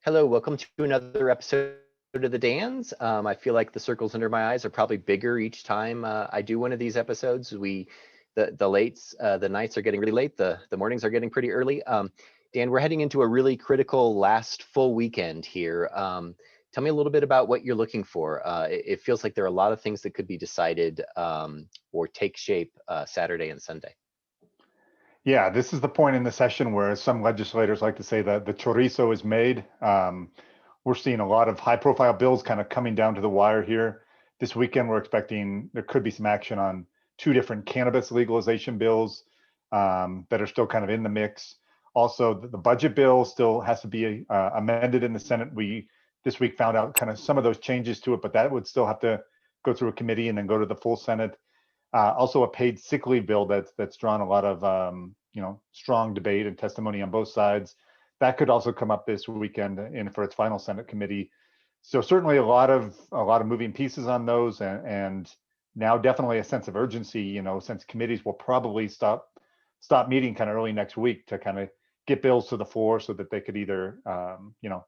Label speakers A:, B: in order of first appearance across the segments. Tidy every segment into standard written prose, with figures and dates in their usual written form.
A: Hello, welcome to another episode of the Dans. I feel like the circles under my eyes are probably bigger each time I do one of these episodes. The nights are getting really late. The mornings are getting pretty early. Dan, we're heading into a really critical last full weekend here. Tell me a little bit about what you're looking for. It feels like there are a lot of things that could be decided or take shape Saturday and Sunday.
B: Yeah, this is the point in the session where some legislators like to say that the chorizo is made. We're seeing a lot of high profile bills kind of coming down to the wire here. This weekend, we're expecting there could be some action on two different cannabis legalization bills that are still kind of in the mix. Also, the budget bill still has to be amended in the Senate. We this week found out kind of some of those changes to it, but that would still have to go through a committee and then go to the full Senate. Also, a paid sick leave bill that's drawn a lot of strong debate and testimony on both sides. That could also come up this weekend in for its final Senate committee. So certainly a lot of moving pieces on those, and now definitely a sense of urgency. Since committees will probably stop meeting kind of early next week to kind of get bills to the floor so that they could either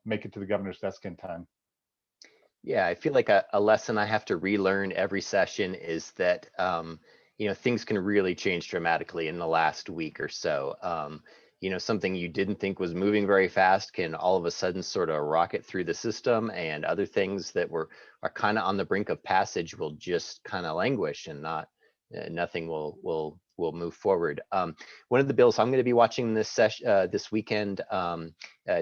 B: make it to the governor's desk in time.
A: Yeah, I feel like a lesson I have to relearn every session is that things can really change dramatically in the last week or so. Something you didn't think was moving very fast can all of a sudden sort of rocket through the system, and other things that are kind of on the brink of passage will just kind of languish and nothing will move forward. One of the bills I'm going to be watching this weekend,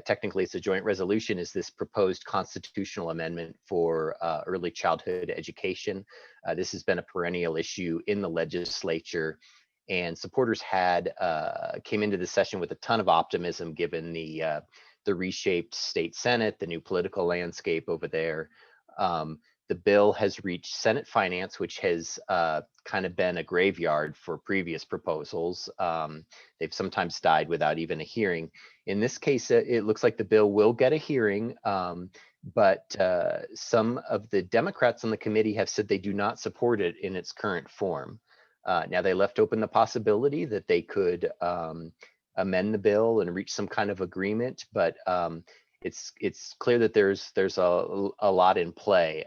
A: technically it's a joint resolution, is this proposed constitutional amendment for early childhood education. This has been a perennial issue in the legislature, and supporters came into the session with a ton of optimism given the reshaped state Senate, the new political landscape over there. The bill has reached Senate Finance, which has kind of been a graveyard for previous proposals. They've sometimes died without even a hearing. In this case, it looks like the bill will get a hearing, but some of the Democrats on the committee have said they do not support it in its current form. Now, they left open the possibility that they could amend the bill and reach some kind of agreement, but it's clear that there's a lot in play.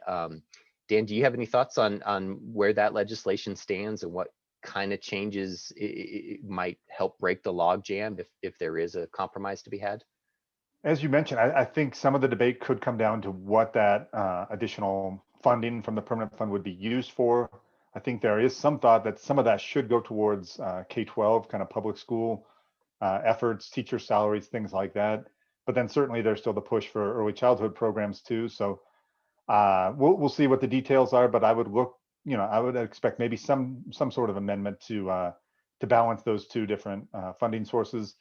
A: Dan, do you have any thoughts on where that legislation stands and what kind of changes it might help break the logjam if there is a compromise to be had?
B: As you mentioned, I think some of the debate could come down to what that additional funding from the permanent fund would be used for. I think there is some thought that some of that should go towards K-12 kind of public school efforts, teacher salaries, things like that. But then certainly there's still the push for early childhood programs too. So we'll see what the details are. But I would expect maybe some sort of amendment to balance those two different funding sources.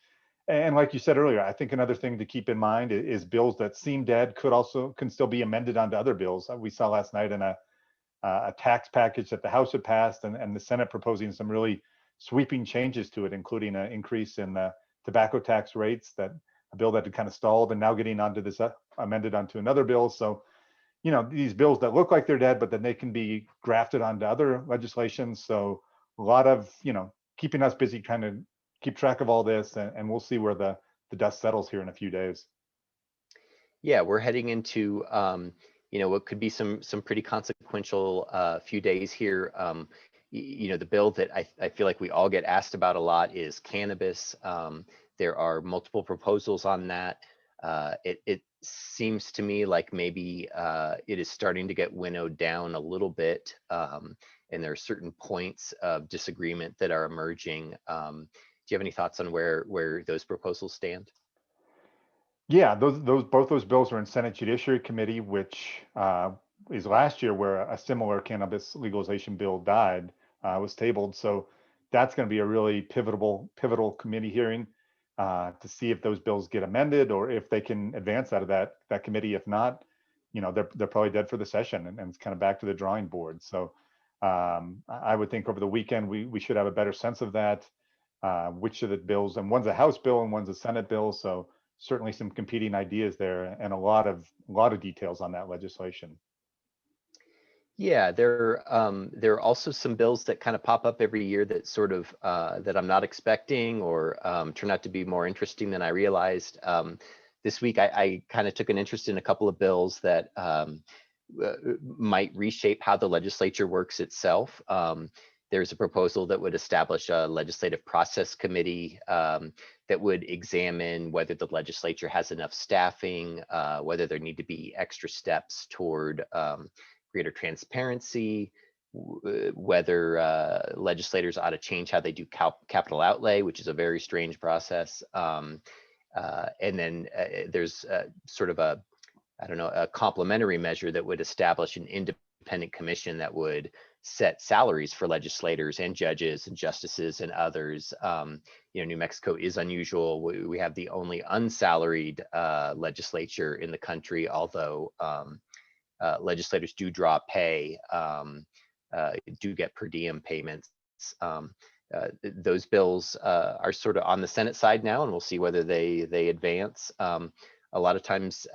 B: And like you said earlier, I think another thing to keep in mind is bills that seem dead can still be amended onto other bills. We saw last night in a tax package that the House had passed, and the Senate proposing some really sweeping changes to it, including an increase in tobacco tax rates, that a bill that had kind of stalled and now getting onto this amended onto another bill. So, these bills that look like they're dead, but then they can be grafted onto other legislation. So a lot of, keeping us busy trying to keep track of all this, and we'll see where the dust settles here in a few days.
A: Yeah, we're heading into what could be some pretty consequential few days here. The bill that I feel like we all get asked about a lot is cannabis. There are multiple proposals on that. It seems to me like maybe it is starting to get winnowed down a little bit, and there are certain points of disagreement that are emerging. Do you have any thoughts on where those proposals stand?
B: Yeah, those both those bills are in Senate Judiciary Committee, which is last year where a similar cannabis legalization bill was tabled. So that's going to be a really pivotal committee hearing to see if those bills get amended or if they can advance out of that committee. If not, they're probably dead for the session, and it's kind of back to the drawing board. So I would think over the weekend we should have a better sense of that, which of the bills, and one's a House bill and one's a Senate bill. So certainly some competing ideas there, and a lot of details on that legislation.
A: Yeah, there are also some bills that kind of pop up every year that sort of that I'm not expecting, or turn out to be more interesting than I realized. this week I kind of took an interest in a couple of bills that might reshape how the legislature works itself. There's a proposal that would establish a legislative process committee that would examine whether the legislature has enough staffing, whether there need to be extra steps toward greater transparency, whether legislators ought to change how they do capital outlay, which is a very strange process. And then there's sort of a, I don't know, a complementary measure that would establish an independent commission that would set salaries for legislators and judges and justices and others. New Mexico is unusual. We have the only unsalaried legislature in the country, although legislators do draw pay, do get per diem payments. Those bills are sort of on the Senate side now, and we'll see whether they advance. A lot of times,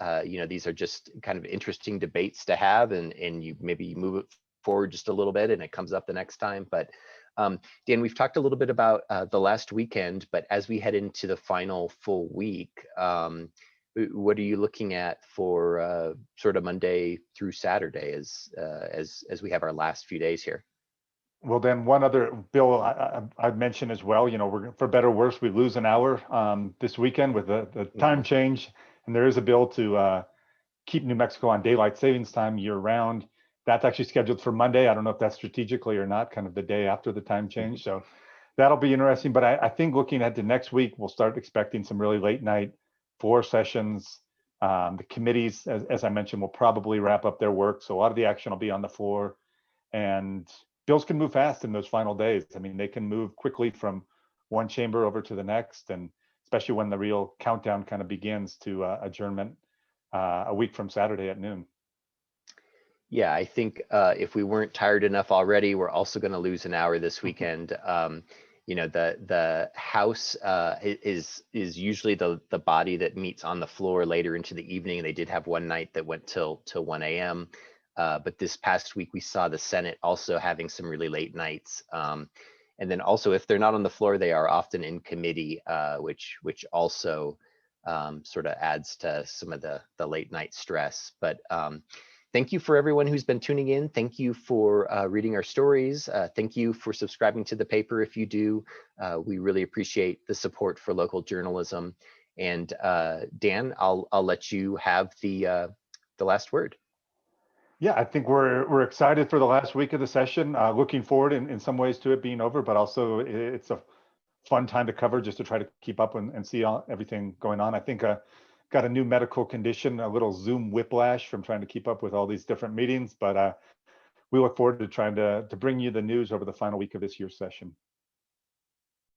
A: these are just kind of interesting debates to have, and you maybe move it forward just a little bit and it comes up the next time. But Dan, we've talked a little bit about the last weekend, but as we head into the final full week, what are you looking at for sort of Monday through Saturday as we have our last few days here?
B: Well, then one other bill I'd mention as well, we're, for better or worse, we lose an hour this weekend with the time change. And there is a bill to keep New Mexico on daylight savings time year round. That's actually scheduled for Monday. I don't know if that's strategically or not, kind of the day after the time change. So that'll be interesting. But I think looking at the next week, we'll start expecting some really late night floor sessions. The committees, as I mentioned, will probably wrap up their work. So a lot of the action will be on the floor, and bills can move fast in those final days. I mean, they can move quickly from one chamber over to the next, and especially when the real countdown kind of begins to adjournment a week from Saturday at noon.
A: Yeah, I think if we weren't tired enough already, we're also going to lose an hour this weekend. The House is usually the body that meets on the floor later into the evening. They did have one night that went till 1 a.m. But this past week we saw the Senate also having some really late nights. And then also, if they're not on the floor, they are often in committee, which also sort of adds to some of the late night stress. But thank you for everyone who's been tuning in. Thank you for reading our stories. Thank you for subscribing to the paper if you do. We really appreciate the support for local journalism. And Dan, I'll let you have the last word.
B: Yeah, I think we're excited for the last week of the session. Looking forward in some ways to it being over, but also it's a fun time to cover just to try to keep up and see everything going on. I think got a new medical condition, a little Zoom whiplash from trying to keep up with all these different meetings, but we look forward to trying to bring you the news over the final week of this year's session.